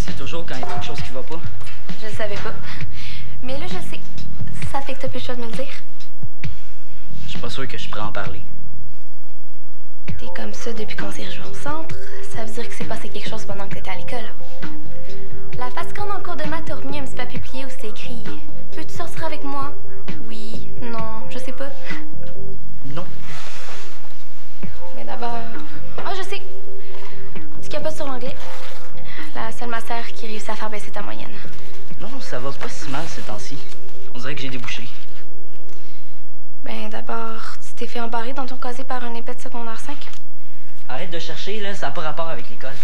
sais toujours quand il y a quelque chose qui va pas. Je le savais pas. Mais là, je le sais. Ça fait que t'as plus le choix de me le dire. Je suis pas sûr que je pourrais en parler. T'es comme ça depuis qu'on s'est rejoints au centre. Ça veut dire que c'est passé quelque chose pendant que t'étais à l'école. La face quand dans le cours de maths, t'as remis un petit papier plié où c'était écrit « Peux-tu sortir avec moi? » Oui, non, je sais pas. Non. Mais d'abord... Ah, je sais! Tu capotes sur l'anglais. La seule master qui réussit à faire baisser ta moyenne. Non, ça va pas si mal ces temps-ci. On dirait que j'ai débouché. Ben, d'abord, tu t'es fait embarrer dans ton casier par un épée de secondaire 5. Arrête de chercher, là, ça n'a pas rapport avec l'école.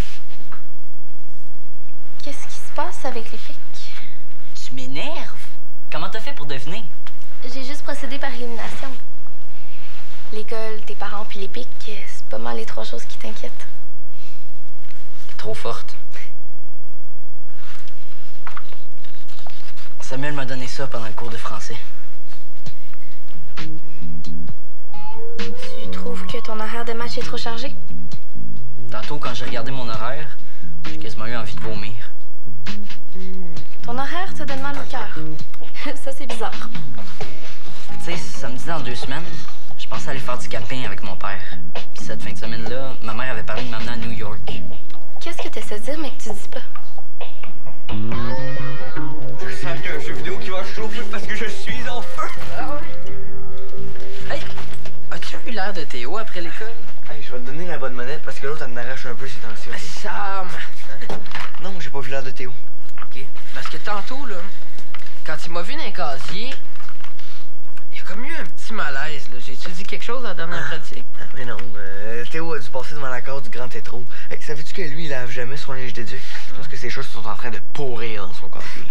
Qu'est-ce qui se passe avec les pics? Tu m'énerves? Comment t'as fait pour deviner? J'ai juste procédé par élimination. L'école, tes parents puis les pics, c'est pas mal les trois choses qui t'inquiètent. T'es trop forte. Samuel m'a donné ça pendant le cours de français. Tu trouves que ton horaire de match est trop chargé? Tantôt, quand j'ai regardé mon horaire, j'ai quasiment eu envie de vomir. Ton horaire te donne mal au cœur. Ça, c'est bizarre. Tu sais, samedi dans 2 semaines, je pensais aller faire du camping avec mon père. Puis cette fin de semaine-là, ma mère avait parlé de m'amener à New York. Qu'est-ce que tu essaies de dire, mais que tu dis pas? Je sens qu'il y a un jeu vidéo qui va chauffer parce que je suis en feu. Ah ouais? Hey, as-tu vu l'air de Théo après l'école? Hey, je vais te donner la bonne monnaie parce que l'autre, elle m'arrache un peu ces temps-ci. Okay? Sam! Non, j'ai pas vu l'air de Théo. OK. Parce que tantôt, là, quand il m'a vu dans un casier, il y a comme eu un petit malaise, là. J'ai-tu dit quelque chose à la dernière pratique? Mais non, Théo a dû passer devant la case du grand tétro. Hey, savais-tu que lui, il lave jamais son linge d'éduc? Je pense que ces choses sont en train de pourrir dans son casier.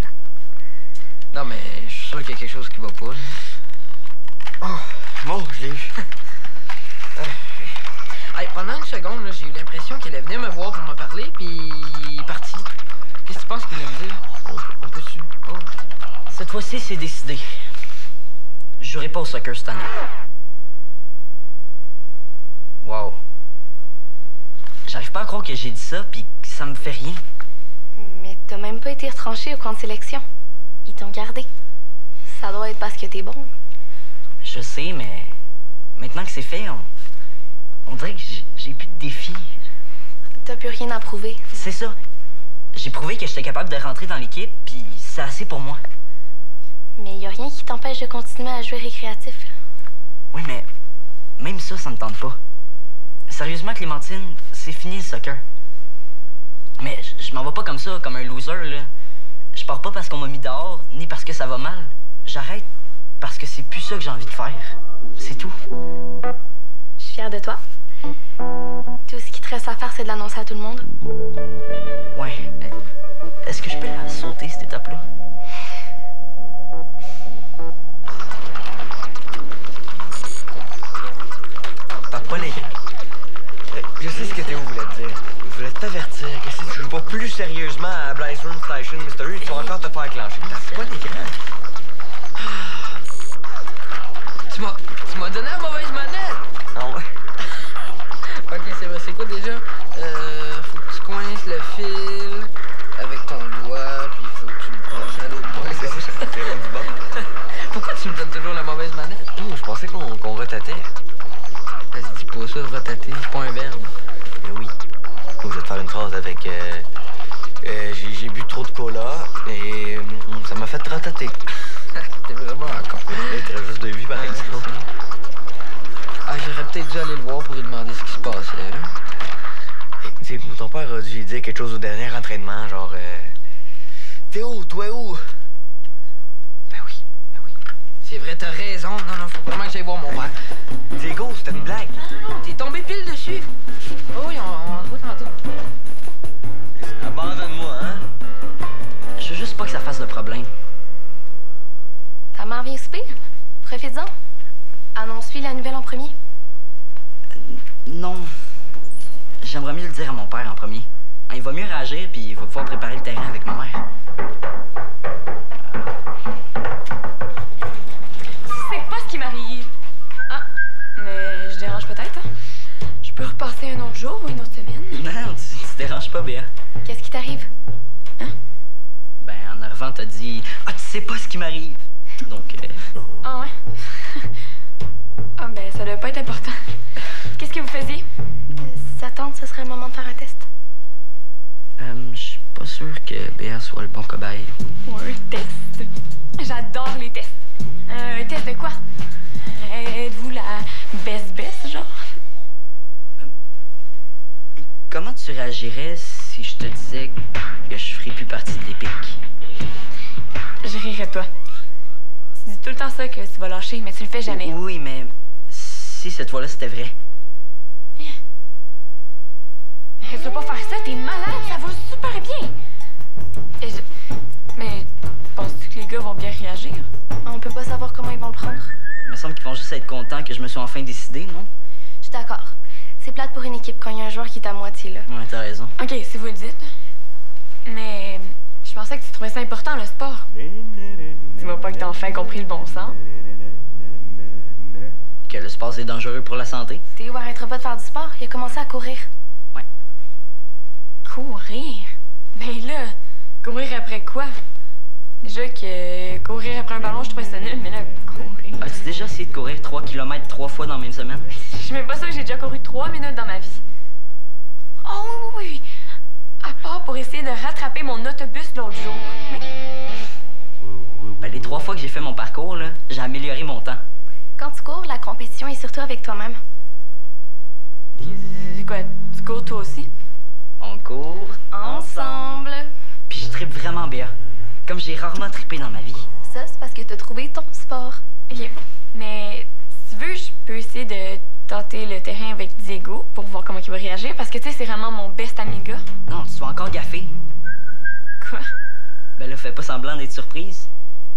Non, mais je suis sûr qu'il y a quelque chose qui va pas, là. Oh, bon, je l'ai eu. Hey, pendant une seconde, là, j'ai eu l'impression qu'il allait venir me voir pour me parler, puis il est parti. Qu'est-ce que tu penses qu'il allait me dire? On peut-tu? Oh. Cette fois-ci, c'est décidé. Je jouerai pas au soccer cette année. Wow. J'arrive pas à croire que j'ai dit ça, puis que ça me fait rien. Mais t'as même pas été retranché au camp de sélection. Ils t'ont gardé. Ça doit être parce que t'es bon. Je sais, mais maintenant que c'est fait, on dirait que j'ai plus de défis. T'as plus rien à prouver. C'est ça. J'ai prouvé que j'étais capable de rentrer dans l'équipe, puis c'est assez pour moi. Mais y a rien qui t'empêche de continuer à jouer récréatif. Oui, mais même ça me tente pas. Sérieusement, Clémentine, c'est fini le soccer. Mais je m'en vais pas comme ça, comme un loser, là. Je pars pas parce qu'on m'a mis dehors, ni parce que ça va mal. J'arrête parce que c'est plus ça que j'ai envie de faire. C'est tout. Je suis fière de toi. Tout ce qui te reste à faire, c'est de l'annoncer à tout le monde. Ouais. Est-ce que je peux la sauter, cette étape-là? Papa, les gars. Je sais ce que Théo voulait te dire. Il voulait t'avertir que si tu joues pas plus sérieusement à Blaze Room Station Mystery, tu vas encore te faire clencher. T'as quoi, les gars? Tu m'as donné la mauvaise manette! Ah ouais? OK, c'est vrai. C'est quoi déjà? Faut que tu coinces le fil avec ton doigt, puis faut que tu le passes à l'autre bout. Ouais, c'est ça, c'est du bon. Pourquoi tu me donnes toujours la mauvaise manette? Oh, je pensais qu'on retatait. Vas-y, dis pas ça, retater, c'est pas un verbe. Mais oui. Je vais te faire une phrase avec j'ai bu trop de cola et ça m'a fait retater. T'es vraiment un con. Il reste juste 2 vies, par exemple. Ah, j'aurais peut-être dû aller le voir pour lui demander ce qui se passait. Hein? Tu sais, ton père a dû lui dire quelque chose au dernier entraînement, genre Théo, toi où? Ben oui. C'est vrai, t'as raison. Non, faut vraiment que j'aille voir mon père. Diego, c'était une blague. Non, t'es tombé pile dessus. Oh oui, on se voit tantôt. Abandonne-moi, hein? Je veux juste pas que ça fasse de problème. Ta mère vient souper? Profites-en. Annonce-lui la nouvelle en premier. Non. J'aimerais mieux le dire à mon père en premier. Il va mieux réagir, puis il va pouvoir préparer le terrain avec ma mère. C'est pas ce qui m'arrive. Ah, mais je dérange peut-être, hein? Je peux repasser un autre jour ou une autre semaine? Non, tu te déranges pas, Béa. Qu'est-ce qui t'arrive? Hein? Ben, en arrivant, t'as dit « Ah, tu sais pas ce qui m'arrive! » Donc, Ah ouais? Ah ben, ça doit pas être important. Qu'est-ce que vous faisiez? Si ça tente, ce serait le moment de faire un test. je suis pas sûr que Béa soit le bon cobaye. Ou un test. J'adore les tests. Un test de quoi? Êtes-vous la best, genre? Comment tu réagirais si je te disais que je ferais plus partie de l'Épic? Je rirais pas. Tu dis tout le temps ça que tu vas lâcher, mais tu le fais jamais. Oui, mais si cette fois-là c'était vrai. Tu veux pas faire ça, t'es malade, ça va super bien. Mais penses-tu que les gars vont bien réagir? On peut pas savoir comment ils vont le prendre. Il me semble qu'ils vont juste être contents que je me suis enfin décidé, non? Je suis d'accord. C'est plate pour une équipe quand il y a un joueur qui est à moitié, là. Ouais, t'as raison. OK, si vous le dites. Mais je pensais que tu trouvais ça important, le sport. Dis-moi pas que t'as enfin compris le bon sens. Que le sport c'est dangereux pour la santé? Théo arrêtera pas de faire du sport. Il a commencé à courir. Ouais. Courir? Ben là, courir après quoi? Déjà que courir après un ballon, je trouvais ça nul, mais là, courir... As-tu déjà essayé de courir 3 km 3 fois dans la même semaine? Je suis même pas sûre que j'ai déjà couru 3 minutes dans ma vie. Oh oui. À part pour essayer de rattraper mon autobus l'autre jour. Mais... Ben, les 3 fois que j'ai fait mon parcours, là, j'ai amélioré mon temps. Quand tu cours, la compétition est surtout avec toi-même. C'est quoi, tu cours toi aussi? On court Ensemble. Puis je trippe vraiment bien. Comme j'ai rarement trippé dans ma vie. Ça, c'est parce que t'as trouvé ton sport. OK. Mais si tu veux, je peux essayer de tenter le terrain avec Diego pour voir comment il va réagir. Parce que, tu sais, c'est vraiment mon best ami gars. Non, tu dois encore gaffer. Quoi? Ben là, fais pas semblant d'être surprise.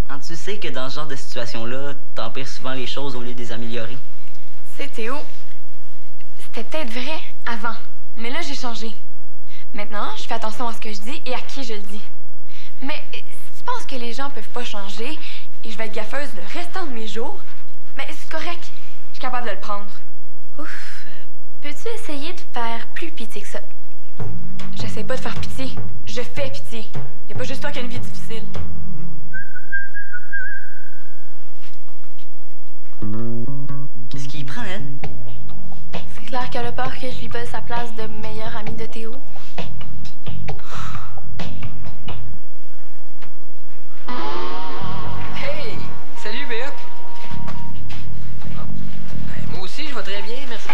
Hein, tu sais que dans ce genre de situation-là, t'empires souvent les choses au lieu de les améliorer. Tu sais, Théo, c'était peut-être vrai avant. Mais là, j'ai changé. Maintenant, je fais attention à ce que je dis et à qui je le dis. Mais si tu penses que les gens peuvent pas changer et je vais être gaffeuse le restant de mes jours, mais c'est correct. Je suis capable de le prendre. Ouf. Peux-tu essayer de faire plus pitié que ça? J'essaie pas de faire pitié. Je fais pitié. Y a pas juste toi qui as une vie difficile. Qu'est-ce qu'il prend, elle? C'est clair qu'elle a peur que je lui vole sa place de meilleure amie de Théo. Hey! Salut, Béa! Moi aussi, je vais très bien, merci.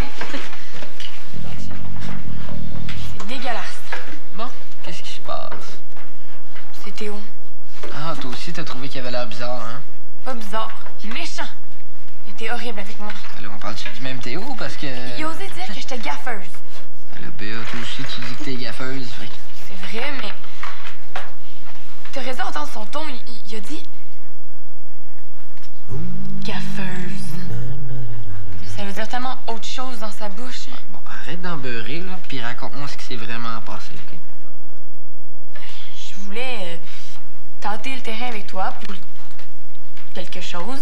C'est dégueulasse. Bon, qu'est-ce qui se passe? C'est Théo. Ah, toi aussi, t'as trouvé qu'il avait l'air bizarre, hein? Pas bizarre. Méchant. Il était horrible avec moi. Là, on parle-tu du même Théo, parce que... Il a osé dire que j'étais gaffeuse. Là, Béa, toi aussi, tu dis que t'es gaffeuse, fait que... C'est vrai, mais... T'as raison d'entendre son ton. Il a dit... Gaffeuse. Ça veut dire tellement autre chose dans sa bouche. Bon, arrête d'en beurrer, là, puis raconte-moi ce qui s'est vraiment passé, OK? Je voulais tenter le terrain avec toi pour quelque chose.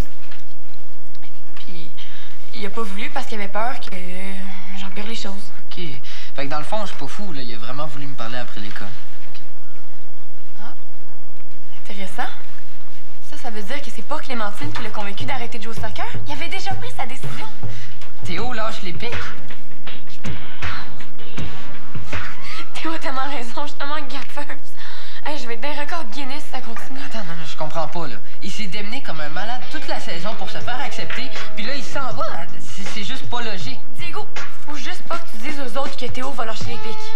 Puis il a pas voulu parce qu'il avait peur que j'empire les choses. OK. Fait que dans le fond, je suis pas fou, là. Il a vraiment voulu me parler après l'école. Ah, intéressant. Ça veut dire que c'est pas Clémentine qui l'a convaincu d'arrêter de jouer au soccer? Il avait déjà pris sa décision. Théo, lâche les pics. Théo a tellement raison, je suis tellement gaffeuse. Hey, je vais être d'un record Guinness si ça continue. Attends, non, je comprends pas, là. Il s'est démené comme un malade toute la saison pour se faire accepter, puis là, il s'en va. C'est juste pas logique. Diego, faut juste pas que tu dises aux autres que Théo va lâcher les pics.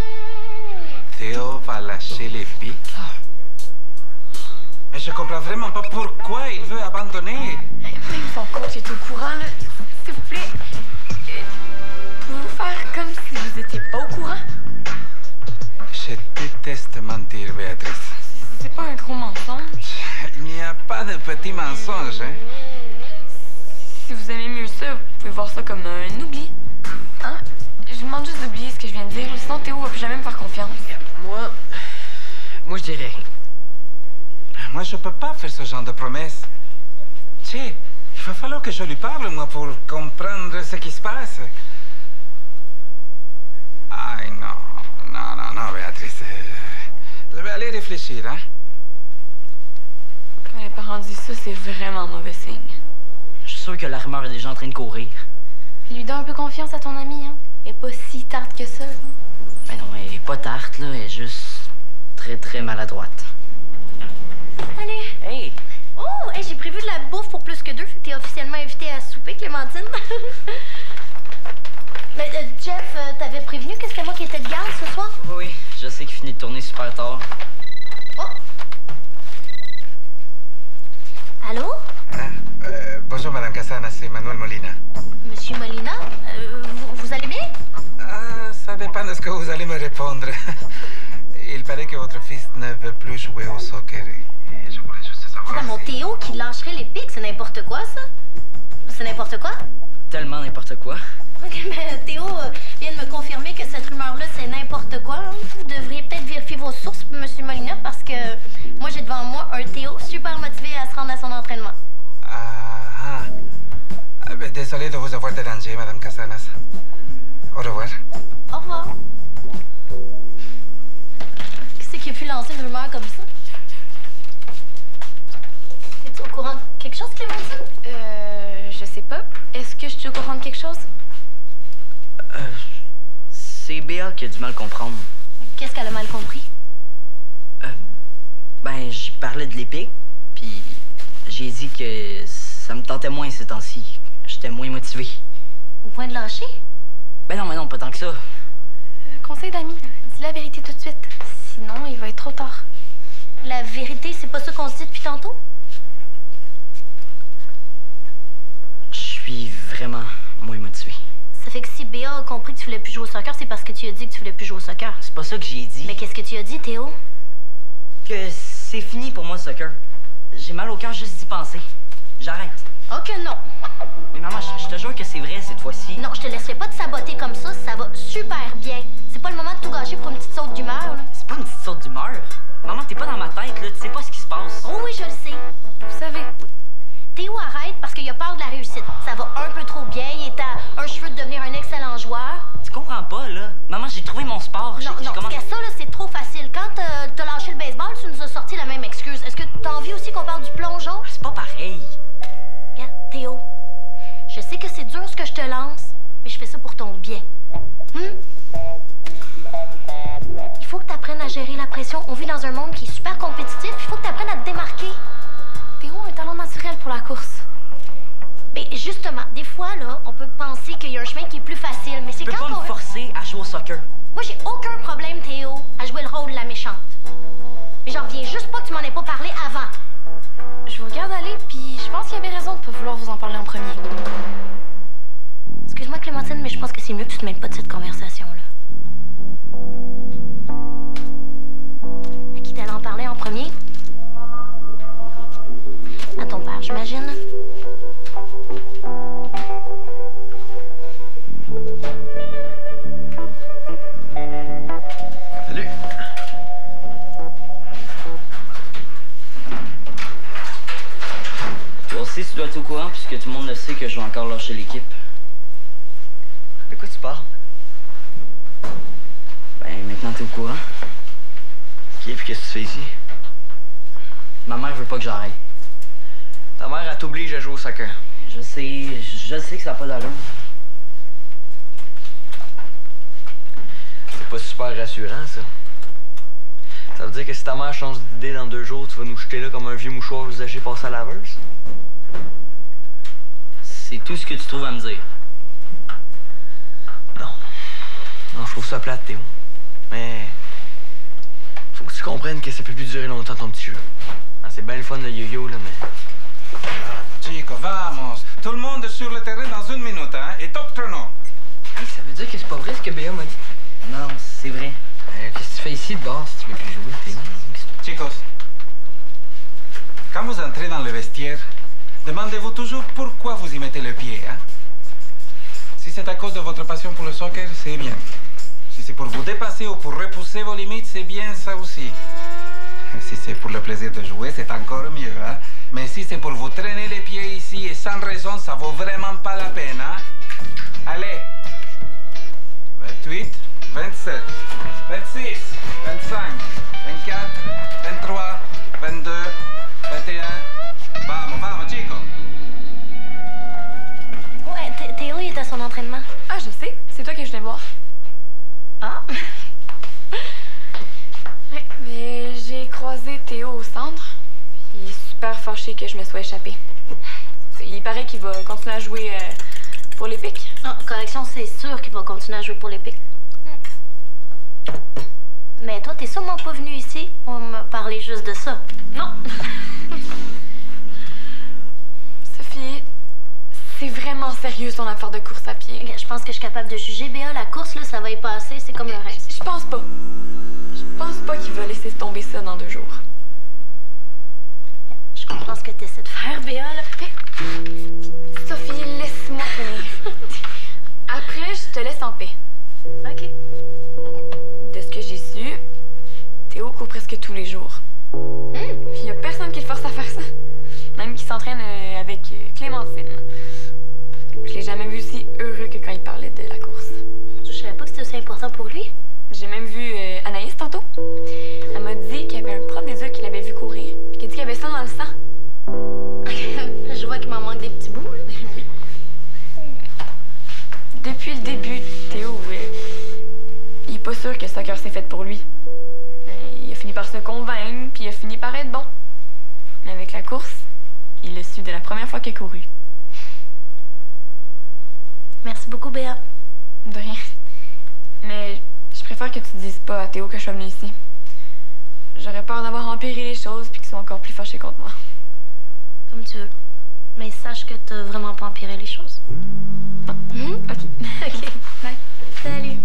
Théo va lâcher les pics? Mais je comprends vraiment pas pourquoi il veut abandonner. Même son coach est au courant, là. S'il vous plaît, pouvez-vous faire comme si vous étiez pas au courant? Je déteste mentir, Béatrice. C'est pas un gros mensonge. Il n'y a pas de petits mensonges, hein? Si vous aimez mieux ça, vous pouvez voir ça comme un oubli. Hein? Je vous demande juste d'oublier ce que je viens de dire, sinon Théo va plus jamais me faire confiance. Moi, je dirais rien. Moi, je peux pas faire ce genre de promesses. Tu sais, il va falloir que je lui parle, moi, pour comprendre ce qui se passe. Ay, non, Béatrice. Je vais aller réfléchir, hein? Quand les parents disent ça, c'est vraiment mauvais signe. Je suis sûr que la rumeur est déjà en train de courir. Lui donne un peu confiance à ton amie, hein. Elle est pas si tarte que ça. Ben non, elle est pas tarte, là. Elle est juste très, très maladroite. Allez. Hey! Oh, hey, j'ai prévu de la bouffe pour plus que deux. Fait que t'es officiellement invitée à souper, Clémentine. Mais Jeff, t'avais prévenu que c'était moi qui étais de garde ce soir? Oui, je sais qu'il finit de tourner super tard. Oh! Allô? Bonjour, Madame Cassana, c'est Manuel Molina. Monsieur Molina? Vous allez bien? Ça dépend de ce que vous allez me répondre. Il paraît que votre fils ne veut plus jouer au soccer. Et je voulais juste savoir C'est mon Théo qui lâcherait les pics, c'est n'importe quoi, ça? C'est n'importe quoi? Tellement n'importe quoi. Ok, mais Théo vient de me confirmer que cette rumeur-là, c'est n'importe quoi. Hein. Vous devriez peut-être vérifier vos sources, Monsieur Molina, parce que moi, j'ai devant moi un Théo super motivé à se rendre à son entraînement. Ben, désolé de vous avoir dérangé, Madame Casanas. Au revoir. Au revoir. Qui c'est qui a pu lancer une rumeur comme ça? Es-tu au courant de quelque chose, Clémentine? Je sais pas. Est-ce que je suis au courant de quelque chose? C'est Béa qui a du mal comprendre. Qu'est-ce qu'elle a mal compris? Ben, je parlais de l'épique, puis j'ai dit que ça me tentait moins ces temps-ci. J'étais moins motivé. Au point de lâcher? Ben non, mais non, pas tant que ça. Conseil d'amis, dis la vérité tout de suite. Sinon, il va être trop tard. La vérité, c'est pas ça qu'on se dit depuis tantôt? Je suis vraiment moins motivé. Ça fait que si Béa a compris que tu voulais plus jouer au soccer, c'est parce que tu as dit que tu voulais plus jouer au soccer. C'est pas ça que j'ai dit. Mais qu'est-ce que tu as dit, Théo? Que c'est fini pour moi, le soccer. J'ai mal au cœur juste d'y penser. J'arrête. Ok, non. Mais maman, je te jure que c'est vrai cette fois-ci. Non, je te laisserai pas te saboter comme ça va super bien. C'est pas le moment de tout gâcher pour une petite saute d'humeur, là. C'est pas une petite sorte d'humeur. Maman, t'es pas dans ma tête, là. Tu sais pas ce qui se passe. Oh oui, je le sais. Vous savez. Théo arrête parce qu'il a peur de la réussite. Ça va un peu trop bien. Il est à un cheveu de devenir un excellent joueur. Tu comprends pas, là. Maman, j'ai trouvé mon sport. Non, parce que ça, là, c'est trop facile. Quand t'as lâché le baseball, tu nous as sorti la même excuse. Est-ce que t'as envie aussi qu'on parle du plongeon? C'est pas pareil. Regarde, Théo, je sais que c'est dur ce que je te lance, mais je fais ça pour ton bien. Il faut que tu apprennes à gérer la pression. On vit dans un monde qui est super compétitif. Il faut que tu apprennes à te démarquer. Théo a un talent naturel pour la course. Mais justement, des fois, là, on peut penser qu'il y a un chemin qui est plus facile, mais c'est Tu peux quand pas on... me forcer à jouer au soccer. Moi, j'ai aucun problème, Théo, à jouer le rôle de la méchante. Mais j'en reviens juste pas que tu m'en aies pas parlé avant. Je vous regarde aller, puis je pense qu'il y avait raison de pas vouloir vous en parler en premier. Excuse-moi, Clémentine, mais je pense que c'est mieux que tu te mêles pas de cette conversation-là. À qui t'allais en parler en premier? À ton père, j'imagine. Salut. Toi aussi, tu dois être au courant, puisque tout le monde le sait que je vais encore lâcher l'équipe. De quoi tu parles? Ben, maintenant, t'es au courant. Ok, puis qu'est-ce que tu fais ici? Ma mère veut pas que j'arrête. Ta mère, elle t'oblige à jouer au soccer. Je sais que ça n'a pas d'allure. C'est pas super rassurant, ça. Ça veut dire que si ta mère change d'idée dans 2 jours, tu vas nous jeter là comme un vieux mouchoir usagé passé à la laveuse? C'est tout ce que tu trouves à me dire. Non. Non, je trouve ça plate, Théo. Mais... faut que tu comprennes que ça peut plus durer longtemps, ton petit jeu. Ah, c'est bien le fun, le yo-yo, là, mais... Chico, vamos. Tout le monde sur le terrain dans 1 minute, hein? Et top chrono. Hey, ça veut dire que c'est pas vrai ce que Béa m'a dit. Non, c'est vrai. Qu'est-ce que tu fais ici de base si tu veux plus jouer, Théo? Chicos, quand vous entrez dans le vestiaire, demandez-vous toujours pourquoi vous y mettez le pied, hein? Si c'est à cause de votre passion pour le soccer, c'est bien. Si c'est pour vous dépasser ou pour repousser vos limites, c'est bien ça aussi. Si c'est pour le plaisir de jouer, c'est encore mieux, hein? Mais si c'est pour vous traîner les pieds ici et sans raison, ça vaut vraiment pas la peine, hein? Allez! 28, 27, 26, 25, 24... l'entraînement. Ah, je sais. C'est toi que je viens voir. Ah? Ouais, mais j'ai croisé Théo au centre. Puis il est super fâché que je me sois échappée. Il paraît qu'il va continuer à jouer pour l'Épic. Ah, correction, c'est sûr qu'il va continuer à jouer pour l'Épic. Mais toi, t'es sûrement pas venu ici pour me parler juste de ça. Non. Sophie, c'est vraiment sérieux ton affaire de course à pied. Je pense que je suis capable de juger. Béa, la course, là, ça va y passer. C'est comme le reste. Je pense pas. Je pense pas qu'il va laisser tomber ça dans 2 jours. Je comprends ce que t'essaies de faire, Béa, là. Sophie, laisse-moi finir. Après, je te laisse en paix. OK. De ce que j'ai su, Théo court presque tous les jours. Puis il y a personne qui le force à faire ça. Même qu'il s'entraîne avec Clémentine. Je l'ai jamais vu aussi heureux que quand il parlait de la course. Je savais pas que c'était aussi important pour lui. J'ai même vu Anaïs tantôt. Elle m'a dit qu'il y avait un prof d'éduc qui l'avait vu courir. Puis qu'il a dit qu'il avait ça dans le sang. Je vois qu'il m'en manque des petits bouts. Oui. Depuis le début, Théo, il est pas sûr que soccer c'est fait pour lui. Il a fini par se convaincre, puis il a fini par être bon. Mais avec la course, il l'a su dès la première fois qu'il a couru. Merci beaucoup, Béa. De rien. Mais je préfère que tu dises pas à Théo que je suis venue ici. J'aurais peur d'avoir empiré les choses puis qu'ils soient encore plus fâchés contre moi. Comme tu veux. Mais sache que t'as vraiment pas empiré les choses. OK. OK. Bye. Salut.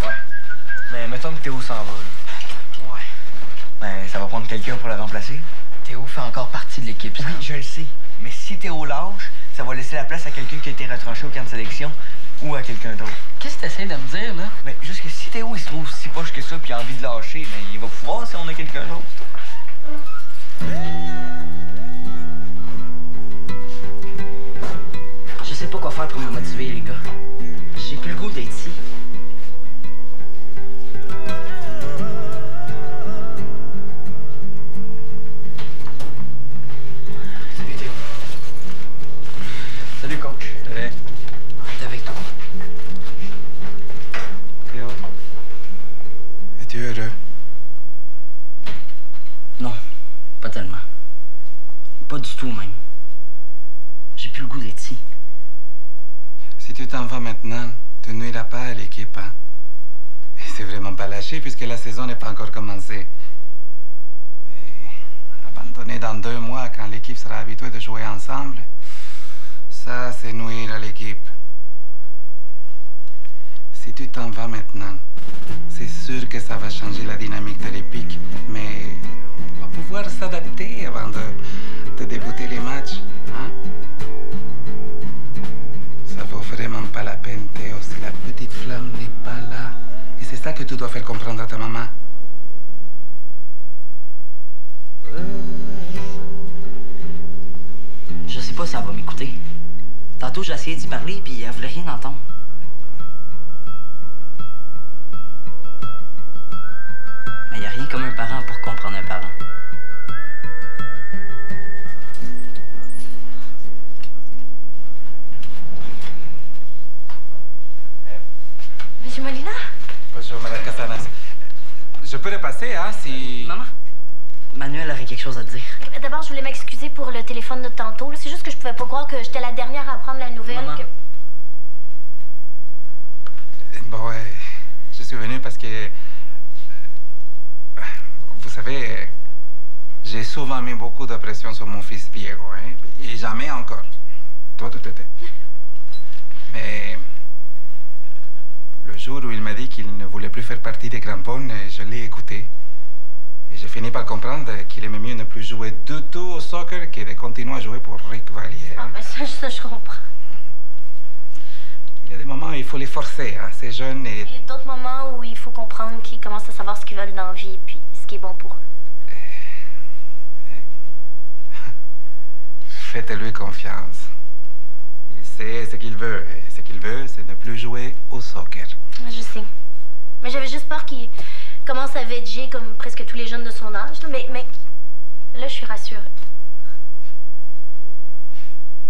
Ouais. Mais mettons que Théo s'en va, là. Ouais. Ben, ça va prendre quelqu'un pour la remplacer. Théo fait encore partie de l'équipe, ça. Oui, je le sais. Mais si Théo lâche, ça va laisser la place à quelqu'un qui a été retranché au camp de sélection ou à quelqu'un d'autre. Qu'est-ce que t'essaies de me dire, là? Mais juste que si Théo il se trouve si poche que ça puis a envie de lâcher, ben, il va pouvoir si on a quelqu'un d'autre. Je sais pas quoi faire pour me motiver, les gars. J'ai plus le goût d'être ici. Salut Théo. Salut coach. Allez, On est avec toi. Théo. Es-tu heureux? Non, pas tellement. Pas du tout, même. J'ai plus le goût d'être ici. Si tu t'en vas maintenant, tu nuiras pas à l'équipe, hein? Et c'est vraiment pas lâché puisque la saison n'est pas encore commencée. Mais abandonner dans 2 mois quand l'équipe sera habituée de jouer ensemble, ça, c'est nuire à l'équipe. Si tu t'en vas maintenant, c'est sûr que ça va changer la dynamique de l'Épic, mais on va pouvoir s'adapter avant de débuter les matchs, hein? Ça vaut vraiment pas la peine, Théo, si la petite flamme n'est pas là. Et c'est ça que tu dois faire comprendre à ta maman. Je sais pas si elle va m'écouter. Tantôt, j'ai essayé d'y parler, puis elle voulait rien entendre. Mais y a rien comme un parent pour comprendre un parent. Monsieur Molina? Bonjour, Madame Casanas. Je peux repasser, hein, si... Maman, Manuel aurait quelque chose à te dire. D'abord, je voulais m'excuser pour le téléphone de tantôt. C'est juste que je pouvais pas croire que j'étais la dernière à apprendre la nouvelle. Maman. Bon, ouais, je suis venu parce que... vous savez, j'ai souvent mis beaucoup de pression sur mon fils Diego, hein, et jamais encore. Toi, tout était. Mais... le jour où il m'a dit qu'il ne voulait plus faire partie des crampons, je l'ai écouté. Et j'ai fini par comprendre qu'il aimait mieux ne plus jouer du tout au soccer que de continuer à jouer pour Rick Valier. Ah, ben ça, je comprends. Il y a des moments où il faut les forcer, hein, ces jeunes, et... Il y a d'autres moments où il faut comprendre qu'ils commencent à savoir ce qu'ils veulent dans la vie, puis ce qui est bon pour eux. Faites-lui confiance. Il sait ce qu'il veut, et ce qu'il veut, c'est ne plus jouer au soccer. Je sais. Mais j'avais juste peur qu'il commence à veger comme presque tous les jeunes de son âge. Mais là, je suis rassurée.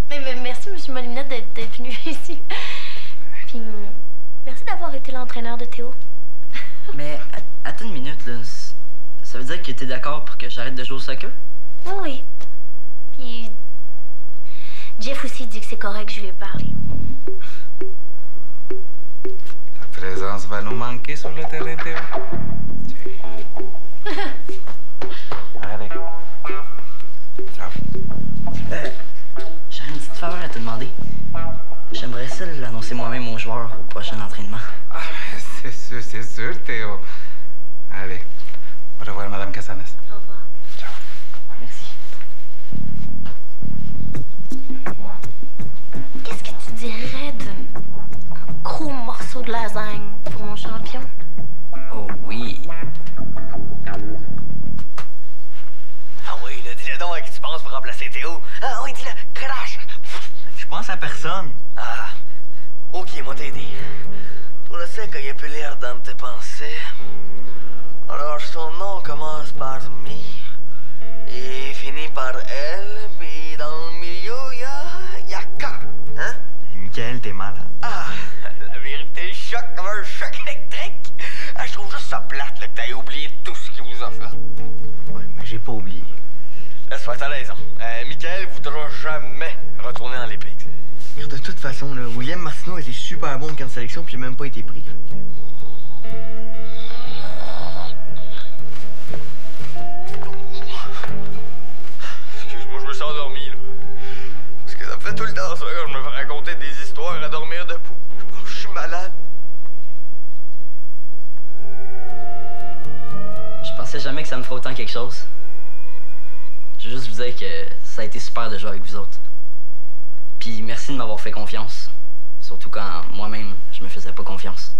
Mais merci, M. Molina, d'être venu l'entraîneur de Théo. Mais attends une minute, là. Ça veut dire que t'es d'accord pour que j'arrête de jouer au soccer? Oui. Puis Jeff aussi dit que c'est correct que je lui ai parlé. Ta présence va nous manquer sur le terrain, Théo. Allez. Ciao. J'aurais une petite faveur à te demander. J'aimerais ça l'annoncer moi-même aux joueurs au prochain entraînement. Ah, c'est sûr, Théo. Allez. Au revoir, Madame Casanas. Au revoir. Ciao. Merci. Qu'est-ce que tu dirais d'un gros morceau de lasagne pour mon champion? Oh oui. Ah oui, là, dis-le donc à qui tu penses pour remplacer Théo. Ah oui, dis-le, crash! Je pense à personne. Ah, ok, moi t'aider. Pour le sait qu'il n'y a plus l'air dans tes pensées. Alors, son nom commence par Mi et finit par L, puis dans le milieu, il y a K. Hein? Michael, t'es malade. Ah, la vérité choque comme un choc électrique. Ah, je trouve juste ça plate là, que t'aies oublié tout ce qu'il vous a fait. Ouais, mais j'ai pas oublié. Laisse faire, t'as raison. Michael voudra jamais retourner dans les pigs. De toute façon, là, William Martineau était super bon en camp de sélection puis il a même pas été pris. Excuse-moi, je me suis endormi, là. Parce que ça me fait tout le temps ça quand je me fais raconter des histoires à dormir debout. Je pense que je suis malade. Je pensais jamais que ça me ferait autant quelque chose. Je veux juste vous dire que ça a été super de jouer avec vous autres. Puis merci de m'avoir fait confiance. Surtout quand moi-même, je me faisais pas confiance.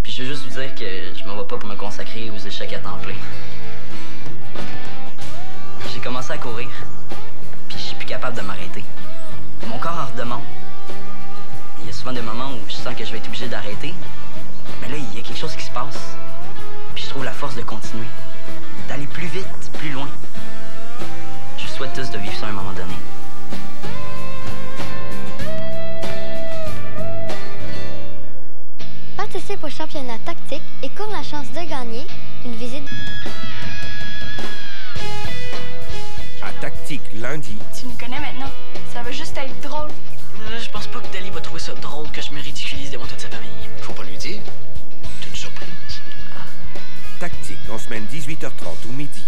Puis je veux juste vous dire que je m'en vais pas pour me consacrer aux échecs à temps plein. J'ai commencé à courir, puis je suis plus capable de m'arrêter. Mon corps en redemande. Il y a souvent des moments où je sens que je vais être obligé d'arrêter. Mais là, il y a quelque chose qui se passe. Puis je trouve la force de continuer. D'aller plus vite, plus loin. Je vous souhaite tous de vivre ça à un moment donné. Participe au championnat tactique et court la chance de gagner une visite à Tactique lundi. Tu me connais maintenant. Ça va juste être drôle. Je pense pas que Dali va trouver ça drôle que je me ridiculise devant toute sa famille. Faut pas lui dire. C'est une surprise. Ah. Tactique en semaine 18h30 ou midi.